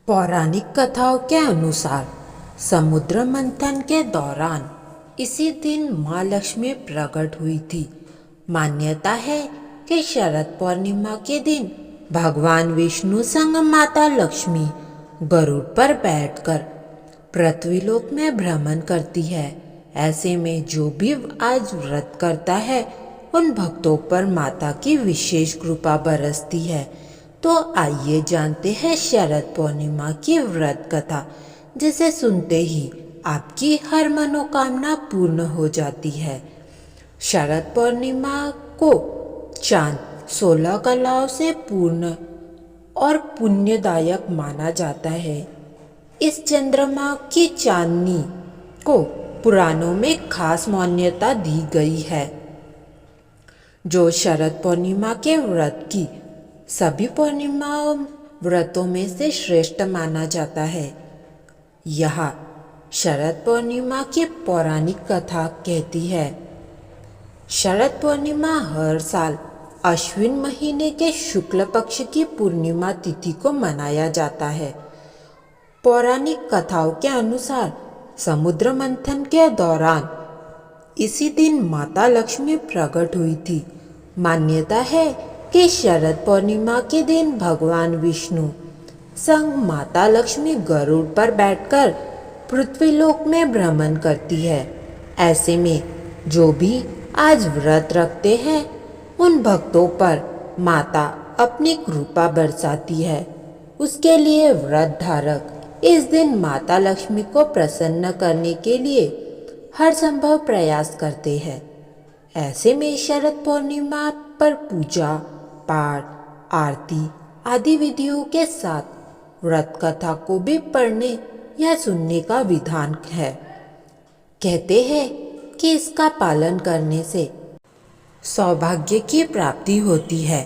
पौराणिक कथाओं के अनुसार समुद्र मंथन के दौरान इसी दिन माँ लक्ष्मी प्रकट हुई थी। मान्यता है कि शरद पूर्णिमा के दिन भगवान विष्णु संग माता लक्ष्मी गरुड़ पर बैठकर पृथ्वीलोक में भ्रमण करती है। ऐसे में जो भी आज व्रत करता है उन भक्तों पर माता की विशेष कृपा बरसती है। तो आइए जानते हैं शरद पूर्णिमा की व्रत कथा, जिसे सुनते ही आपकी हर मनोकामना पूर्ण हो जाती है। शरद पूर्णिमा को चांद 16 कलाओं से पूर्ण और पुण्यदायक माना जाता है। इस चंद्रमा की चांदनी को पुराणों में खास मान्यता दी गई है, जो शरद पूर्णिमा के व्रत की सभी पूर्णिमा व्रतों में से श्रेष्ठ माना जाता है। यह शरद पूर्णिमा की पौराणिक कथा कहती है। शरद पूर्णिमा हर साल अश्विन महीने के शुक्ल पक्ष की पूर्णिमा तिथि को मनाया जाता है। पौराणिक कथाओं के अनुसार समुद्र मंथन के दौरान इसी दिन माता लक्ष्मी प्रकट हुई थी। मान्यता है कि शरद पूर्णिमा के दिन भगवान विष्णु संग माता लक्ष्मी गरुड़ पर बैठकर पृथ्वीलोक में भ्रमण करती है। ऐसे में जो भी आज व्रत रखते हैं उन भक्तों पर माता अपनी कृपा बरसाती है। उसके लिए व्रत धारक इस दिन माता लक्ष्मी को प्रसन्न करने के लिए हर संभव प्रयास करते हैं। ऐसे में शरद पूर्णिमा पर पूजा पाठ, आरती आदि विधियों के साथ व्रत कथा को भी पढ़ने या सुनने का विधान है। कहते हैं कि इसका पालन करने से सौभाग्य की प्राप्ति होती है।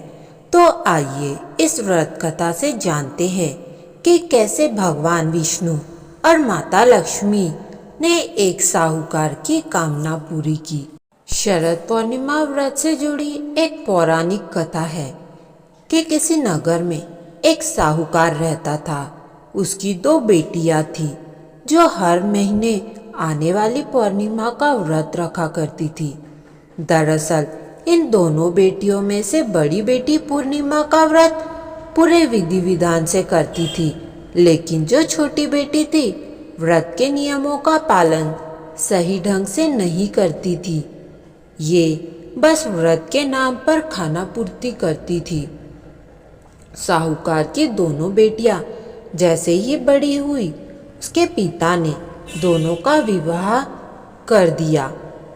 तो आइए इस व्रत कथा से जानते हैं कि कैसे भगवान विष्णु और माता लक्ष्मी ने एक साहूकार की कामना पूरी की। शरद पूर्णिमा व्रत से जुड़ी एक पौराणिक कथा है कि किसी नगर में एक साहूकार रहता था। उसकी 2 बेटियां थी जो हर महीने आने वाली पूर्णिमा का व्रत रखा करती थी। दरअसल इन दोनों बेटियों में से बड़ी बेटी पूर्णिमा का व्रत पूरे विधि विधान से करती थी, लेकिन जो छोटी बेटी थी व्रत के नियमों का पालन सही ढंग से नहीं करती थी। ये बस व्रत के नाम पर खाना पूर्ति करती थी। साहूकार की दोनों बेटियां जैसे ही बड़ी हुई, उसके पिता ने दोनों का विवाह कर दिया।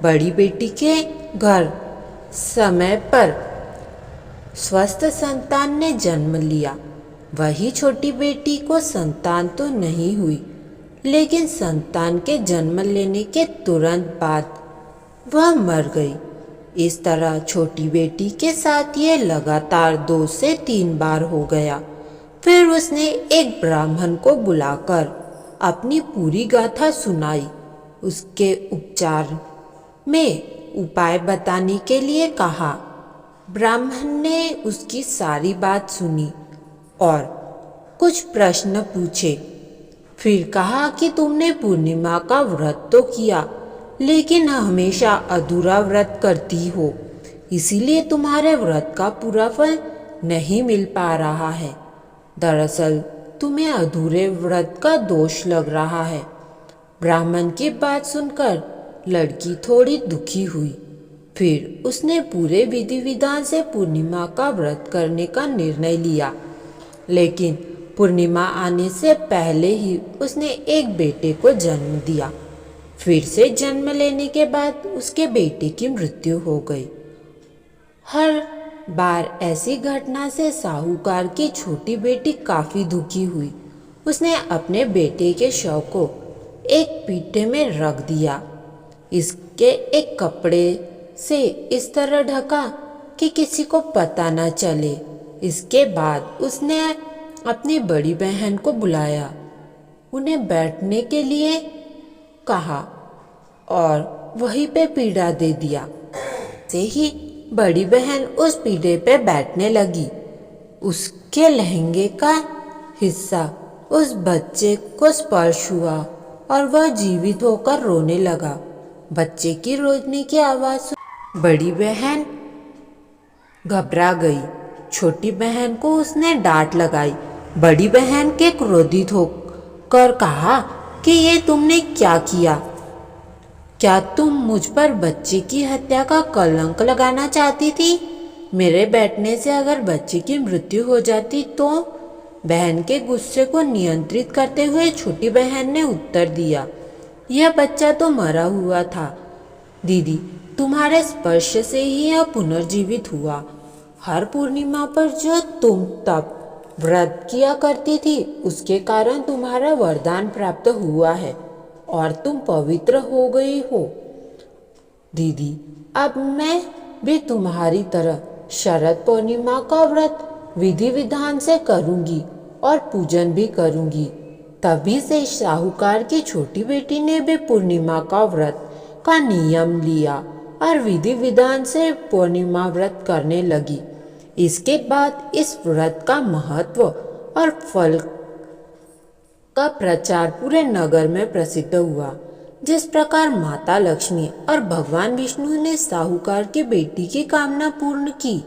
बड़ी बेटी के घर समय पर स्वस्थ संतान ने जन्म लिया। वही छोटी बेटी को संतान तो नहीं हुई, लेकिन संतान के जन्म लेने के तुरंत बाद वह मर गई। इस तरह छोटी बेटी के साथ ये लगातार 2 से 3 बार हो गया। फिर उसने एक ब्राह्मण को बुलाकर अपनी पूरी गाथा सुनाई। उसके उपचार में उपाय बताने के लिए कहा। ब्राह्मण ने उसकी सारी बात सुनी और कुछ प्रश्न पूछे। फिर कहा कि तुमने पूर्णिमा का व्रत तो किया, लेकिन हमेशा अधूरा व्रत करती हो, इसीलिए तुम्हारे व्रत का पूरा फल नहीं मिल पा रहा है। दरअसल तुम्हें अधूरे व्रत का दोष लग रहा है। ब्राह्मण की बात सुनकर लड़की थोड़ी दुखी हुई। फिर उसने पूरे विधि विधान से पूर्णिमा का व्रत करने का निर्णय लिया, लेकिन पूर्णिमा आने से पहले ही उसने एक बेटे को जन्म दिया। फिर से जन्म लेने के बाद उसके बेटे की मृत्यु हो गई। हर बार ऐसी घटना से साहूकार की छोटी बेटी काफी दुखी हुई। उसने अपने बेटे के शव को एक पीढ़े में रख दिया। इसके एक कपड़े से इस तरह ढका कि किसी को पता न चले। इसके बाद उसने अपनी बड़ी बहन को बुलाया, उन्हें बैठने के लिए कहा और वहीं पे पीढ़ा दे दिया। से ही बड़ी बहन उस पीढ़े पे बैठने लगी। उसके लहंगे का हिस्सा उस बच्चे को स्पर्श हुआ और वह जीवित होकर रोने लगा। बच्चे की रोने की आवाज़ सुन बड़ी बहन घबरा गई। छोटी बहन को उसने डांट लगाई। बड़ी बहन के क्रोधित होकर कहा कि ये तुमने क्या किया? क्या तुम मुझ पर बच्चे की हत्या का कलंक लगाना चाहती थी? मेरे बैठने से अगर बच्चे की मृत्यु हो जाती तो? बहन के गुस्से को नियंत्रित करते हुए छोटी बहन ने उत्तर दिया, यह बच्चा तो मरा हुआ था दीदी, तुम्हारे स्पर्श से ही यह पुनर्जीवित हुआ। हर पूर्णिमा पर जो तुम तब व्रत किया करती थी उसके कारण तुम्हारा वरदान प्राप्त हुआ है और तुम पवित्र हो गई हो दीदी। अब मैं भी तुम्हारी तरह शरद पूर्णिमा का व्रत विधि विधान से करूंगी और पूजन भी करूंगी। तभी से साहूकार की छोटी बेटी ने भी पूर्णिमा का व्रत का नियम लिया और विधि विधान से पूर्णिमा व्रत करने लगी। इसके बाद इस व्रत का महत्व और फल का प्रचार पूरे नगर में प्रसिद्ध हुआ। जिस प्रकार माता लक्ष्मी और भगवान विष्णु ने साहूकार की बेटी की कामना पूर्ण की,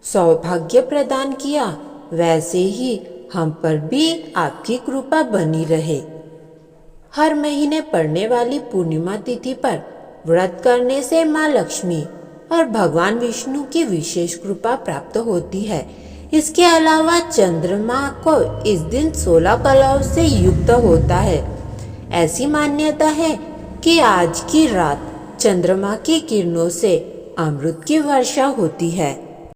सौभाग्य प्रदान किया, वैसे ही हम पर भी आपकी कृपा बनी रहे। हर महीने पड़ने वाली पूर्णिमा तिथि पर व्रत करने से माँ लक्ष्मी और भगवान विष्णु की विशेष कृपा प्राप्त होती है। इसके अलावा चंद्रमा को इस दिन 16 कलाओं से युक्त होता है। ऐसी मान्यता है कि आज की रात चंद्रमा की किरणों से अमृत की वर्षा होती है।